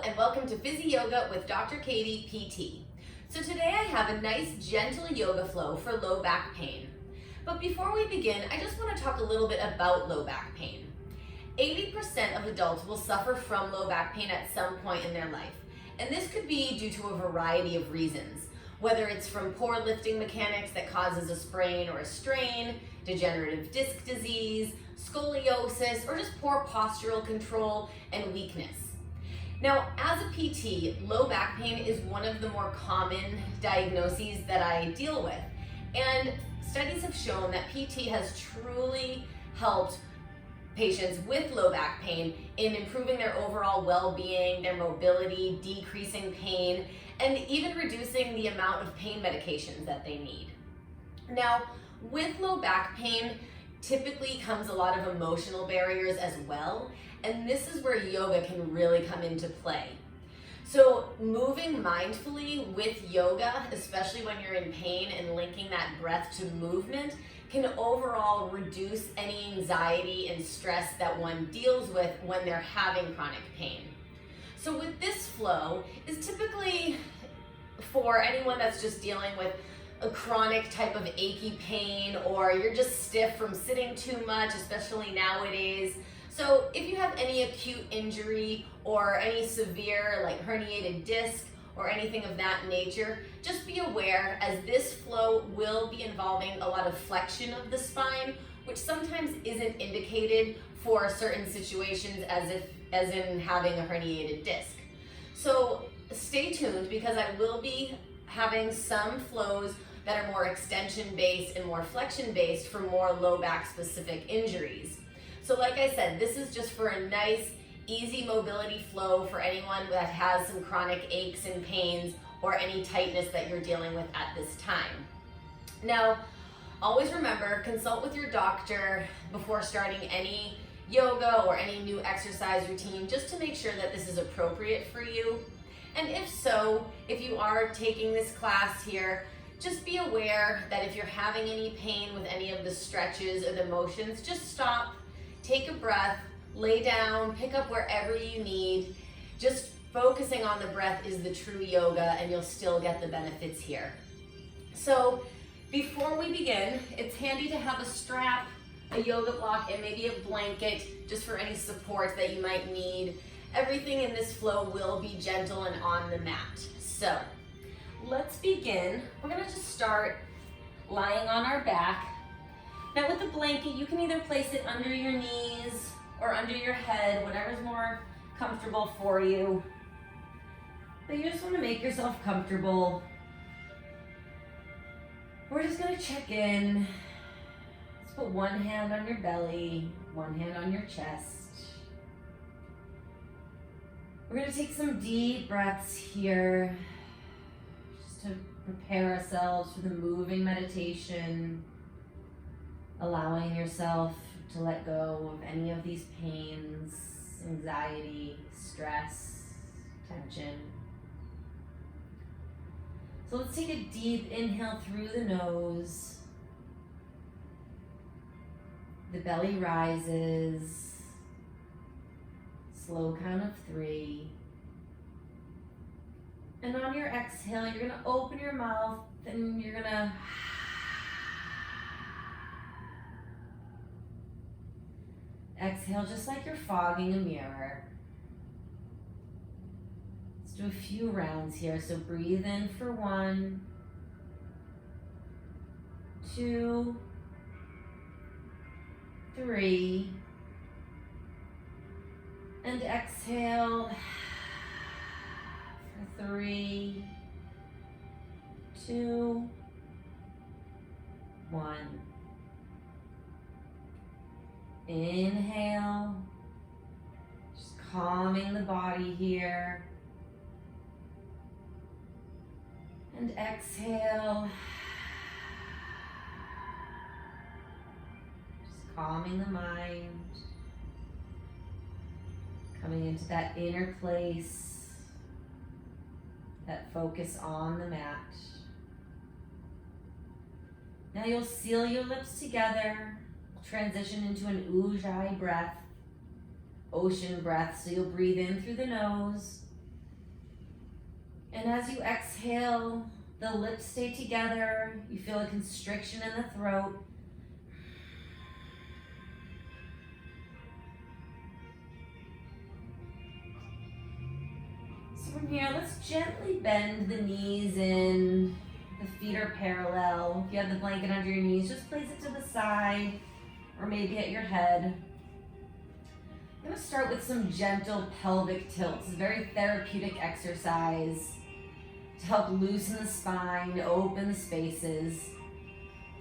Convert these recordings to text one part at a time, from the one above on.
and welcome to PhysiYoga with Dr. Katie, PT. So today I have a nice gentle yoga flow for low back pain. But before we begin, I just want to talk a little bit about low back pain. 80% of adults will suffer from low back pain at some point in their life. And this could be due to a variety of reasons, whether it's from poor lifting mechanics that causes a sprain or a strain, degenerative disc disease, scoliosis, or just poor postural control and weakness. Now, as a PT, low back pain is one of the more common diagnoses that I deal with. And studies have shown that PT has truly helped patients with low back pain in improving their overall well-being, their mobility, decreasing pain, and even reducing the amount of pain medications that they need. Now, with low back pain, typically comes a lot of emotional barriers as well, and this is where yoga can really come into play. So moving mindfully with yoga, especially when you're in pain and linking that breath to movement, can overall reduce any anxiety and stress that one deals with when they're having chronic pain. So with this flow is typically for anyone that's just dealing with a chronic type of achy pain, or you're just stiff from sitting too much, especially nowadays. So if you have any acute injury or any severe like herniated disc or anything of that nature, just be aware as this flow will be involving a lot of flexion of the spine, which sometimes isn't indicated for certain situations as in having a herniated disc. So stay tuned because I will be having some flows that are more extension based and more flexion based for more low back specific injuries. So like I said, this is just for a nice, easy mobility flow for anyone that has some chronic aches and pains or any tightness that you're dealing with at this time. Now, always remember, consult with your doctor before starting any yoga or any new exercise routine just to make sure that this is appropriate for you. And if so, if you are taking this class here, just be aware that if you're having any pain with any of the stretches or the motions, just stop, take a breath, lay down, pick up wherever you need. Just focusing on the breath is the true yoga, and you'll still get the benefits here. So before we begin, it's handy to have a strap, a yoga block, and maybe a blanket just for any support that you might need. Everything in this flow will be gentle and on the mat. So let's begin. We're gonna just start lying on our back. Now with the blanket, you can either place it under your knees or under your head, whatever's more comfortable for you. But you just wanna make yourself comfortable. We're just gonna check in. Let's put one hand on your belly, one hand on your chest. We're gonna take some deep breaths here, just to prepare ourselves for the moving meditation, allowing yourself to let go of any of these pains, anxiety, stress, tension. So let's take a deep inhale through the nose. The belly rises. Slow count of 3. And on your exhale, you're gonna open your mouth and you're gonna exhale just like you're fogging a mirror. Let's do a few rounds here. So breathe in for 1, 2, 3. And exhale for 3, 2, 1. Inhale, just calming the body here. And exhale, just calming the mind. Coming into that inner place, that focus on the mat. Now you'll seal your lips together, transition into an Ujjayi breath, ocean breath. So you'll breathe in through the nose And as you exhale, the lips stay together. You feel a constriction in the throat. So from here, let's gently bend the knees in. The feet are parallel. If you have the blanket under your knees, just place it to the side or maybe at your head. I'm going to start with some gentle pelvic tilts. It's a very therapeutic exercise to help loosen the spine, open the spaces.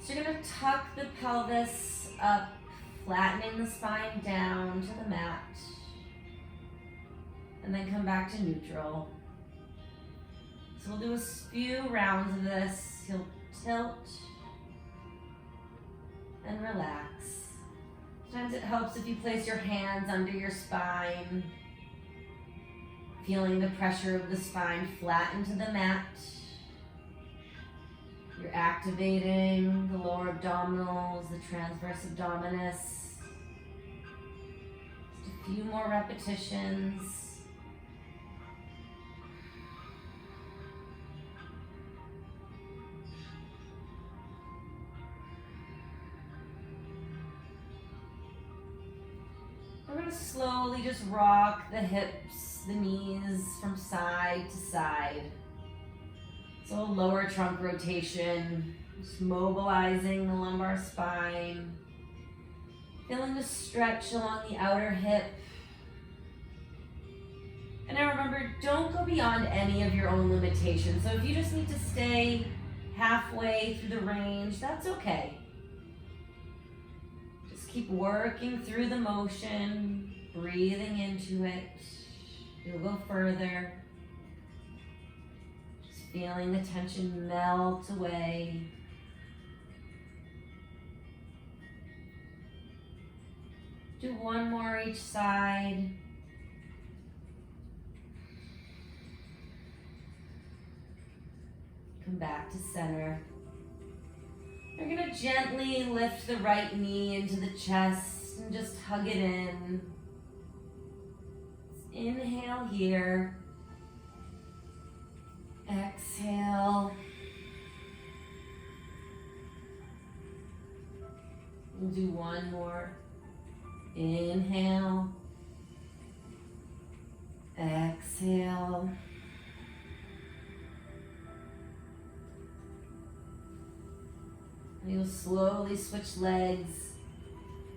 So you're going to tuck the pelvis up, flattening the spine down to the mat. And then come back to neutral. So we'll do a few rounds of this. You'll tilt and relax. Sometimes it helps if you place your hands under your spine, feeling the pressure of the spine flatten to the mat. You're activating the lower abdominals, the transverse abdominis. Just a few more repetitions. We're going to slowly just rock the hips, the knees from side to side. So a lower trunk rotation, just mobilizing the lumbar spine. Feeling the stretch along the outer hip. And now remember, don't go beyond any of your own limitations. So if you just need to stay halfway through the range, that's okay. Keep working through the motion, breathing into it. You'll go further. Just feeling the tension melt away. Do one more each side. Come back to center. You're going to gently lift the right knee into the chest and just hug it in. Inhale here. Exhale. We'll do one more. Inhale. Exhale. You'll slowly switch legs.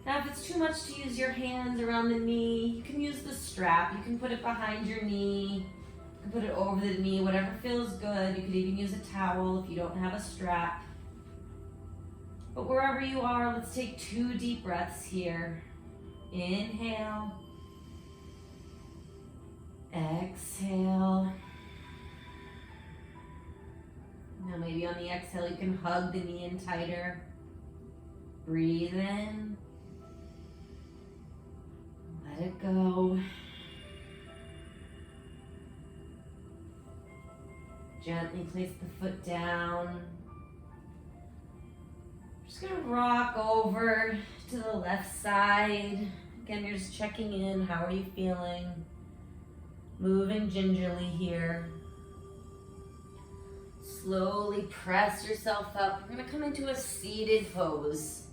Now if it's too much to use your hands around the knee, you can use the strap. You can put it behind your knee. You can put it over the knee, whatever feels good. You could even use a towel if you don't have a strap. But wherever you are, let's take 2 deep breaths here. Inhale. Exhale. Now maybe on the exhale, you can hug the knee in tighter. Breathe in. Let it go. Gently place the foot down. Just gonna rock over to the left side. Again, you're just checking in. How are you feeling? Moving gingerly here. Slowly press yourself up. We're gonna come into a seated pose.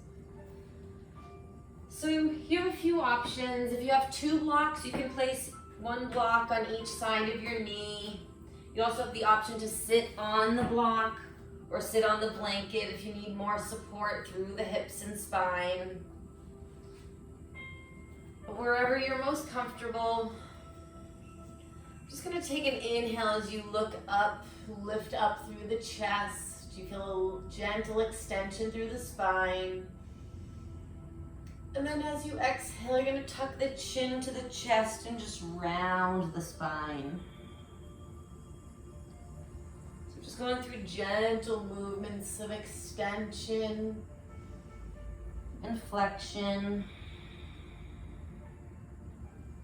So you have a few options. If you have 2 blocks, you can place 1 block on each side of your knee. You also have the option to sit on the block or sit on the blanket if you need more support through the hips and spine. But wherever you're most comfortable, just gonna take an inhale as you look up, lift up through the chest. You feel a gentle extension through the spine. And then as you exhale, you're gonna tuck the chin to the chest and just round the spine. So just going through gentle movements of extension and flexion.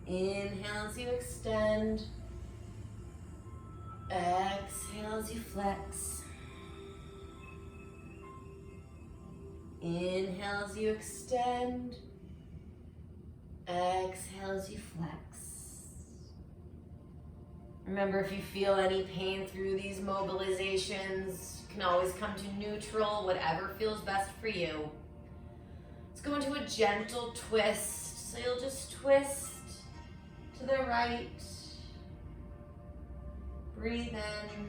Inhale as you extend. Exhale as you flex. Inhale as you extend. Exhale as you flex. Remember, if you feel any pain through these mobilizations, you can always come to neutral, whatever feels best for you. Let's go into a gentle twist. So you'll just twist to the right. Breathe in.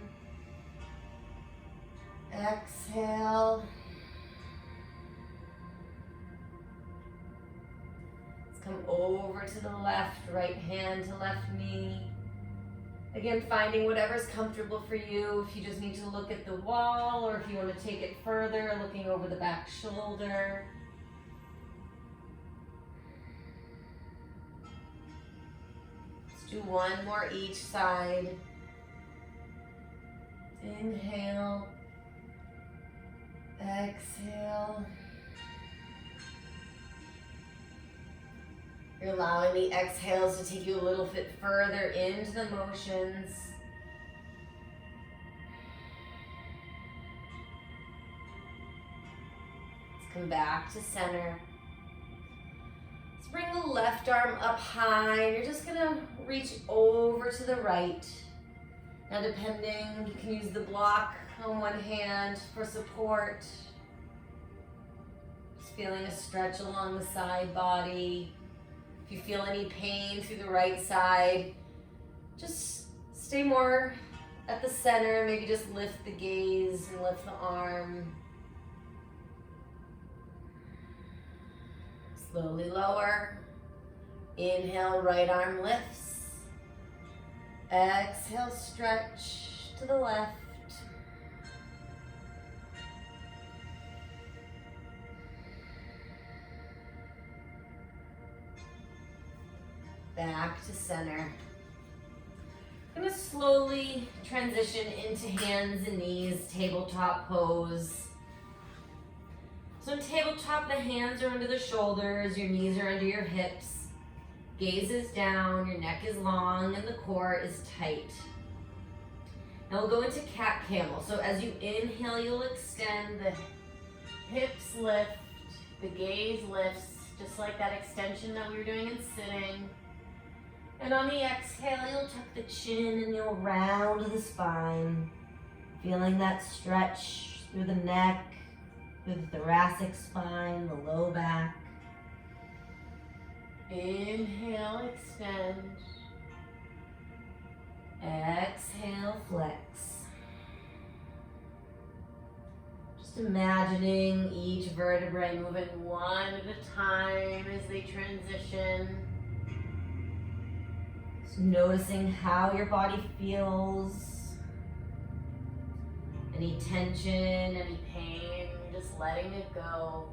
Exhale. Let's come over to the left, right hand to left knee. Again, finding whatever's comfortable for you. If you just need to look at the wall, or if you want to take it further, looking over the back shoulder. Let's do one more each side. Inhale. Exhale. You're allowing the exhales to take you a little bit further into the motions. Let's come back to center. Let's bring the left arm up high, and you're just gonna reach over to the right. Now depending, you can use the block on one hand for support. Just feeling a stretch along the side body. If you feel any pain through the right side, just stay more at the center. Maybe just lift the gaze and lift the arm. Slowly lower. Inhale, right arm lifts. Exhale, stretch to the left. Back to center. I'm going to slowly transition into hands and knees, tabletop pose. So in tabletop, the hands are under the shoulders, your knees are under your hips, gaze is down, your neck is long, and the core is tight. Now we'll go into cat camel. So as you inhale, you'll extend, the hips lift, the gaze lifts, just like that extension that we were doing in sitting. And on the exhale, you'll tuck the chin and you'll round the spine, feeling that stretch through the neck, through the thoracic spine, the low back. Inhale, extend. Exhale, flex. Just imagining each vertebrae moving one at a time as they transition. Noticing how your body feels, any tension, any pain, just letting it go.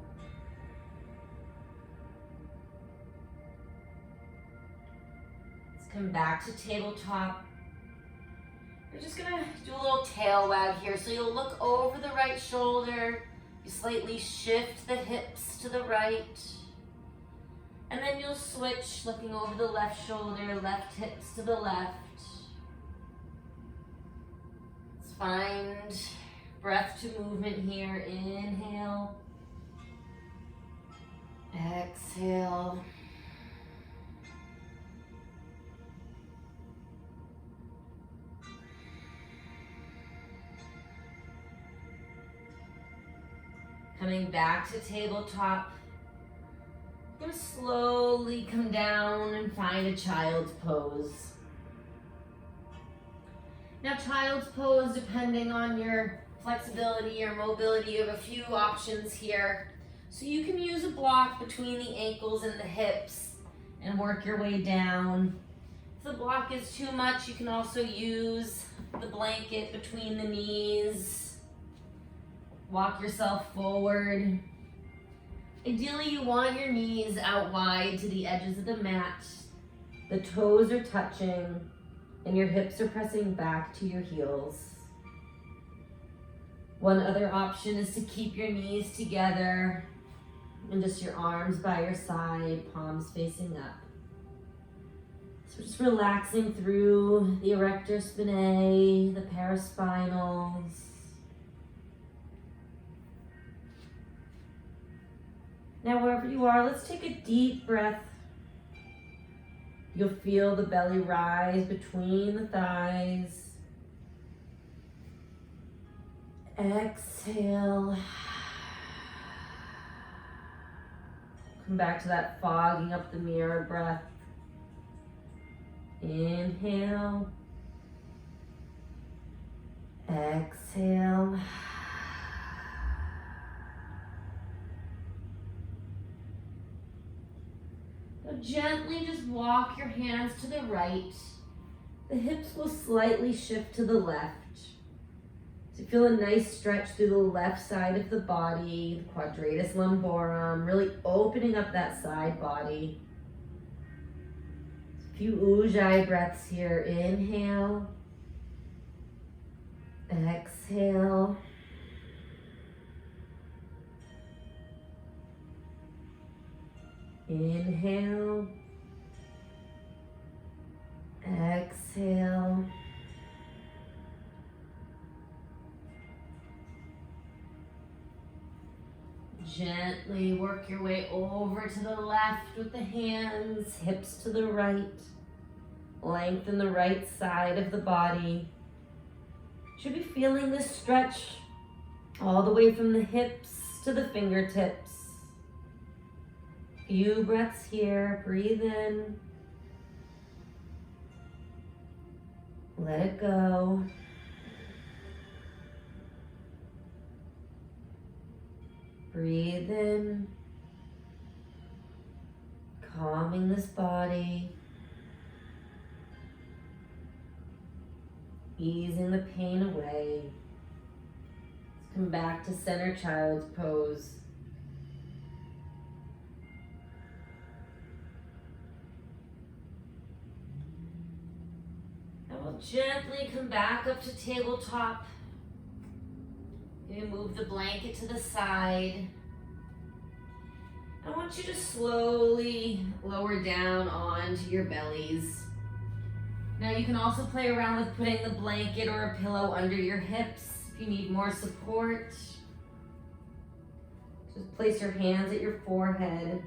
Let's come back to tabletop. We're just gonna do a little tail wag here. So you'll look over the right shoulder, you slightly shift the hips to the right. And then you'll switch, looking over the left shoulder, left hips to the left. Let's find breath to movement here. Inhale. Exhale. Coming back to tabletop. I'm going to slowly come down and find a child's pose. Now child's pose, depending on your flexibility or mobility, you have a few options here. So you can use a block between the ankles and the hips and work your way down. If the block is too much, you can also use the blanket between the knees. Walk yourself forward. Ideally, you want your knees out wide to the edges of the mat. The toes are touching and your hips are pressing back to your heels. One other option is to keep your knees together and just your arms by your side, palms facing up. So just relaxing through the erector spinae, the paraspinals. Now wherever you are, let's take a deep breath. You'll feel the belly rise between the thighs. Exhale. Come back to that fogging up the mirror breath. Inhale. Exhale. Now gently just walk your hands to the right. The hips will slightly shift to the left. So feel a nice stretch through the left side of the body, the quadratus lumborum, really opening up that side body. A few ujjayi breaths here. Inhale. Exhale. Inhale. Exhale. Gently work your way over to the left with the hands, hips to the right. Lengthen the right side of the body. Should be feeling this stretch all the way from the hips to the fingertips. Few breaths here. Breathe in. Let it go. Breathe in. Calming this body. Easing the pain away. Let's come back to center child's pose. And we'll gently come back up to tabletop. And move the blanket to the side. I want you to slowly lower down onto your bellies. Now you can also play around with putting the blanket or a pillow under your hips if you need more support. Just place your hands at your forehead.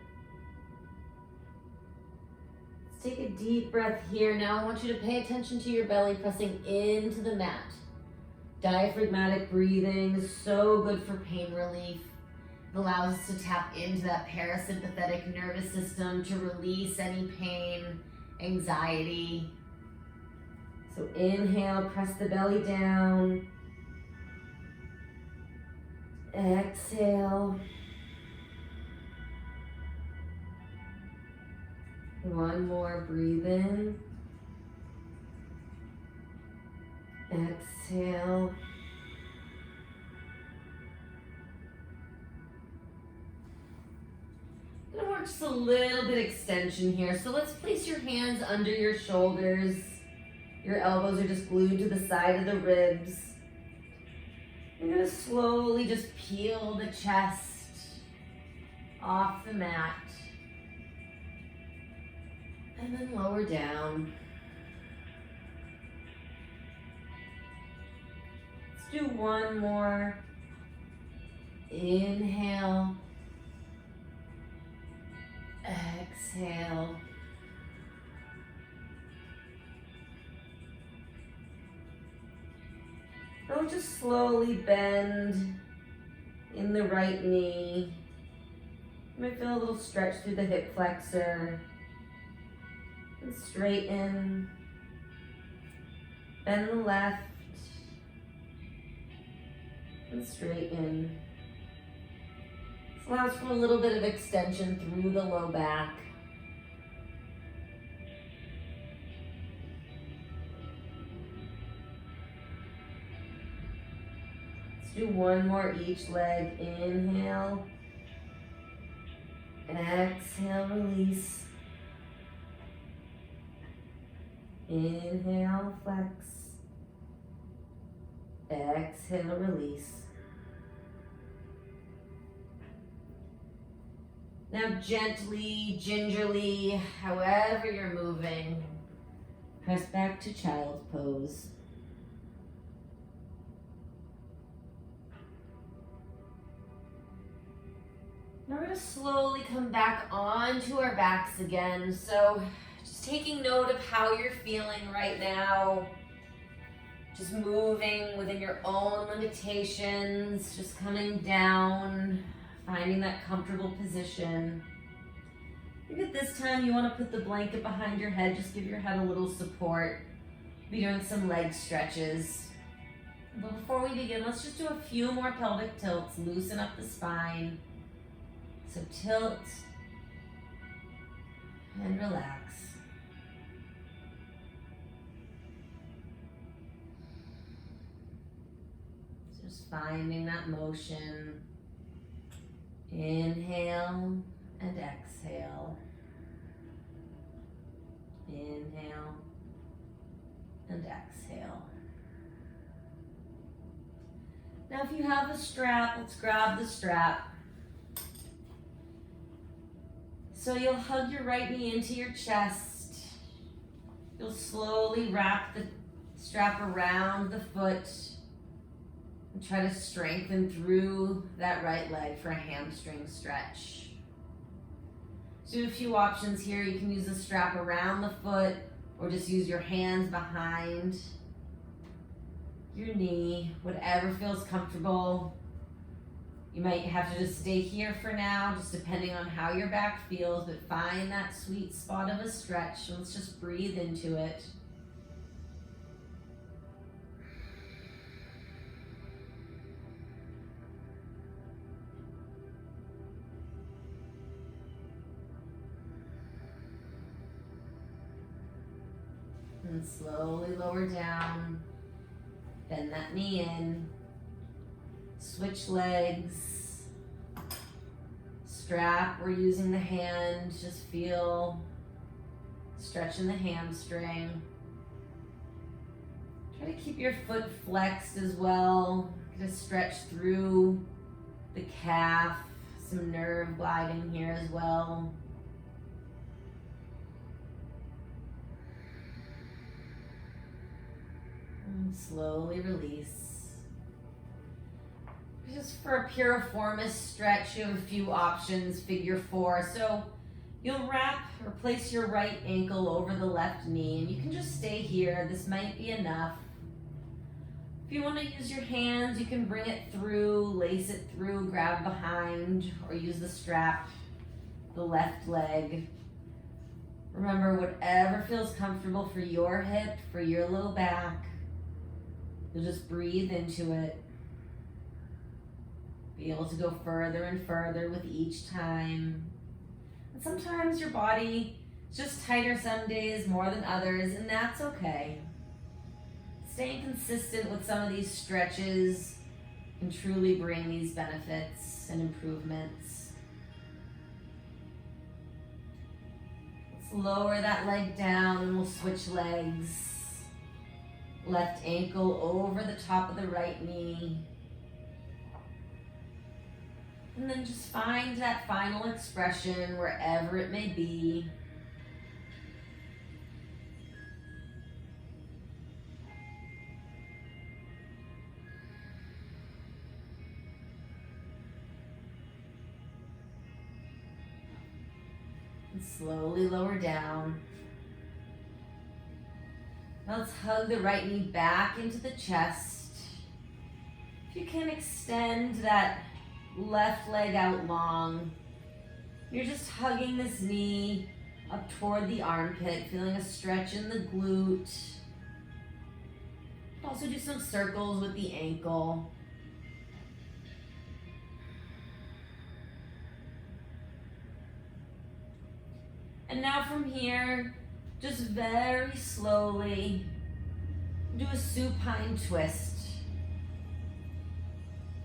Let's take a deep breath here. Now I want you to pay attention to your belly pressing into the mat. Diaphragmatic breathing is so good for pain relief. It allows us to tap into that parasympathetic nervous system to release any pain, anxiety. So inhale, press the belly down. Exhale. One more, breathe in. Exhale. I'm gonna work just a little bit extension here. So let's place your hands under your shoulders. Your elbows are just glued to the side of the ribs. You're gonna slowly just peel the chest off the mat. And then lower down. Let's do one more. Inhale. Exhale. Now just slowly bend in the right knee. You might feel a little stretch through the hip flexor. And straighten. Bend the left. And straighten. This allows for a little bit of extension through the low back. Let's do one more each leg. Inhale. Exhale, release. Inhale, flex. Exhale, release. Now gently, gingerly, however you're moving, press back to child's pose. Now we're going to slowly come back onto our backs again. So just Just taking note of how you're feeling right now. Just moving within your own limitations, just coming down, finding that comfortable position. Maybe at this time you want to put the blanket behind your head, just give your head a little support. Be doing some leg stretches. But before we begin, let's just do a few more pelvic tilts, loosen up the spine. So tilt and relax. Just finding that motion. Inhale and exhale. Inhale and exhale. Now if you have a strap, let's grab the strap. So you'll hug your right knee into your chest. You'll slowly wrap the strap around the foot and try to strengthen through that right leg for a hamstring stretch. So you have a few options here. You can use the strap around the foot or just use your hands behind your knee, whatever feels comfortable. You might have to just stay here for now, just depending on how your back feels, but find that sweet spot of a stretch. Let's just breathe into it. And slowly lower down. Bend that knee in. Switch legs. Strap, we're using the hand. Just feel stretching the hamstring. Try to keep your foot flexed as well. Just stretch through the calf. Some nerve gliding here as well. And slowly release. Just for a piriformis stretch, you have a few options, figure 4. So you'll wrap or place your right ankle over the left knee, and you can just stay here. This might be enough. If you want to use your hands, you can bring it through, lace it through, grab behind, or use the strap, the left leg. Remember, whatever feels comfortable for your hip, for your low back, you'll just breathe into it. Be able to go further and further with each time. And sometimes your body is just tighter some days more than others, and that's okay. Staying consistent with some of these stretches can truly bring these benefits and improvements. Let's lower that leg down and we'll switch legs. Left ankle over the top of the right knee. And then just find that final expression wherever it may be. And slowly lower down. Now let's hug the right knee back into the chest. If you can extend that left leg out long. You're just hugging this knee up toward the armpit, feeling a stretch in the glute. Also do some circles with the ankle. And now from here, just very slowly do a supine twist.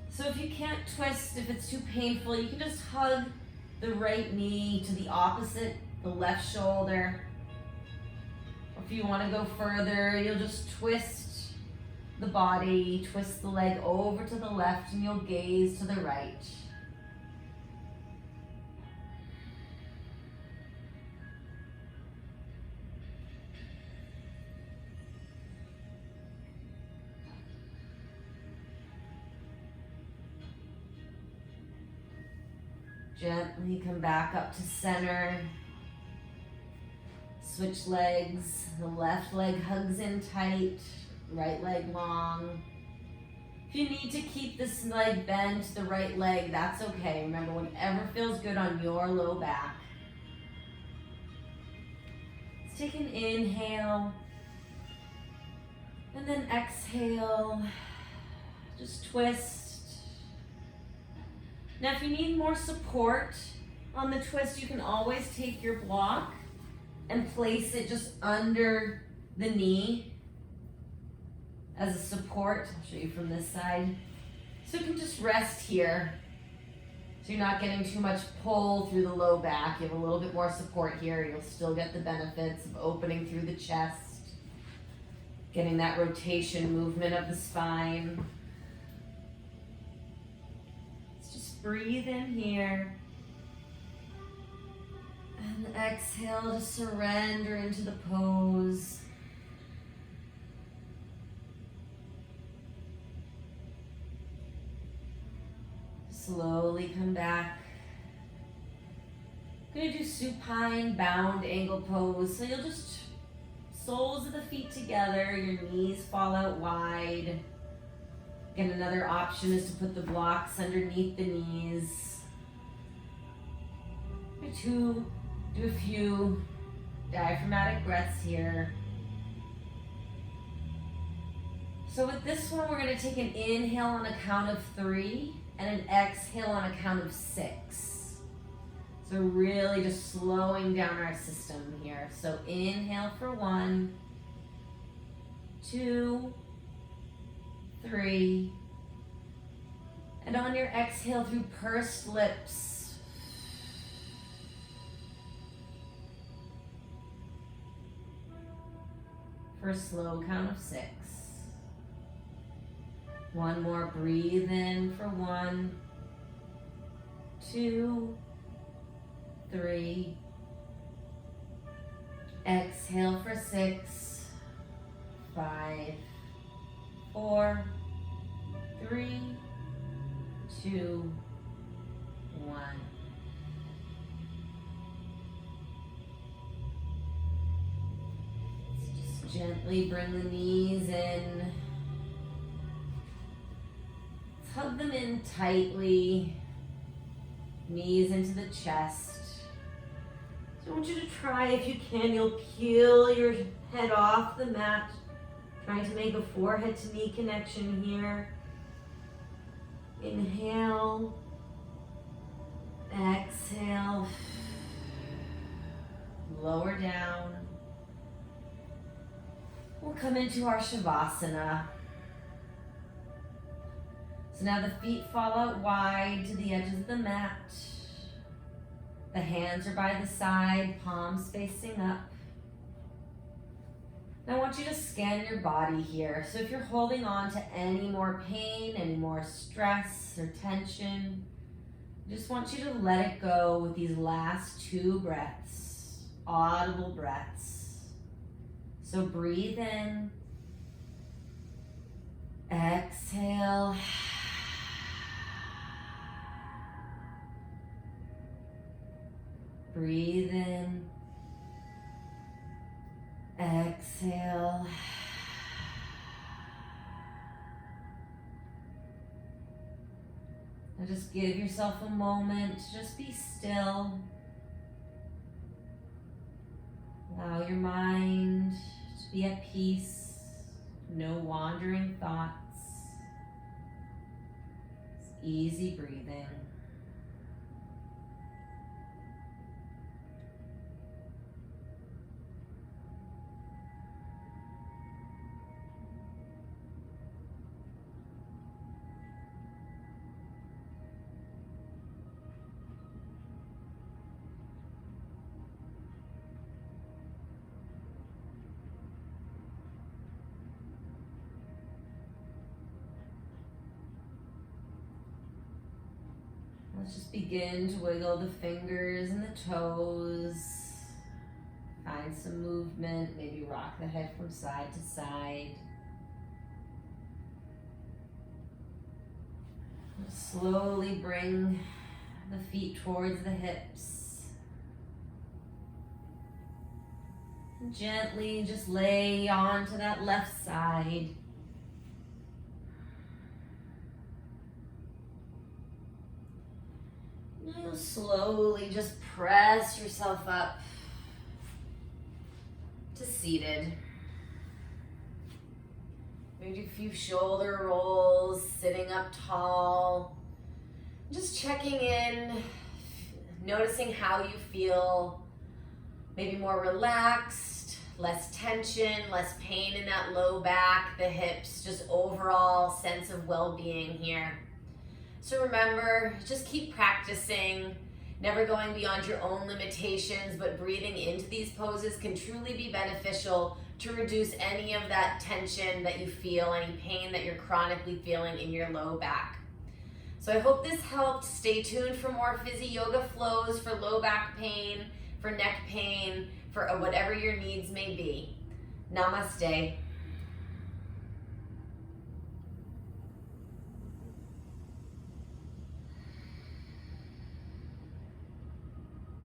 So if you can't twist, if it's too painful, you can just hug the right knee to the opposite, the left shoulder. Or if you want to go further, you'll just twist the body, twist the leg over to the left, and you'll gaze to the right. Gently come back up to center. Switch legs. The left leg hugs in tight, right leg long. If you need to keep this leg bent to the right leg, that's okay. Remember, whatever feels good on your low back. Let's take an inhale. And then exhale. Just twist. Now, if you need more support on the twist, you can always take your block and place it just under the knee as a support. I'll show you from this side. So you can just rest here. So you're not getting too much pull through the low back. You have a little bit more support here. You'll still get the benefits of opening through the chest, getting that rotation movement of the spine. Let's just breathe in here. And exhale to surrender into the pose. Slowly come back. Gonna do supine bound angle pose. So you'll just soles of the feet together, your knees fall out wide. Again, another option is to put the blocks underneath the knees. Do a few diaphragmatic breaths here. So with this one, we're gonna take an inhale on a count of 3 and an exhale on a count of 6. So really just slowing down our system here. So inhale for 1, 2, 3. And on your exhale through pursed lips, for a slow count of 6. One more, breathe in for 1, 2, 3. Exhale for 6, 5, 4, 3, 2, 1. Just gently bring the knees in. Hug them in tightly, knees into the chest. So I want you to try, if you can, you'll peel your head off the mat, trying to make a forehead to knee connection here. Inhale, exhale, lower down. We'll come into our Shavasana. So now the feet fall out wide to the edges of the mat. The hands are by the side, palms facing up. Now I want you to scan your body here. So if you're holding on to any more pain, any more stress or tension, I just want you to let it go with these last 2 breaths, audible breaths. So breathe in, exhale. Breathe in, exhale. Now just give yourself a moment, just be still. Allow your mind to be at peace, no wandering thoughts. It's easy breathing. Let's just begin to wiggle the fingers and the toes. Find some movement, maybe rock the head from side to side. Slowly bring the feet towards the hips. Gently just lay onto that left side. Now you'll slowly just press yourself up to seated. Maybe a few shoulder rolls, sitting up tall. Just checking in, noticing how you feel. Maybe more relaxed, less tension, less pain in that low back, the hips, just overall sense of well-being here. So remember, just keep practicing, never going beyond your own limitations, but breathing into these poses can truly be beneficial to reduce any of that tension that you feel, any pain that you're chronically feeling in your low back. So I hope this helped. Stay tuned for more PhysiYoga flows for low back pain, for neck pain, for whatever your needs may be. Namaste.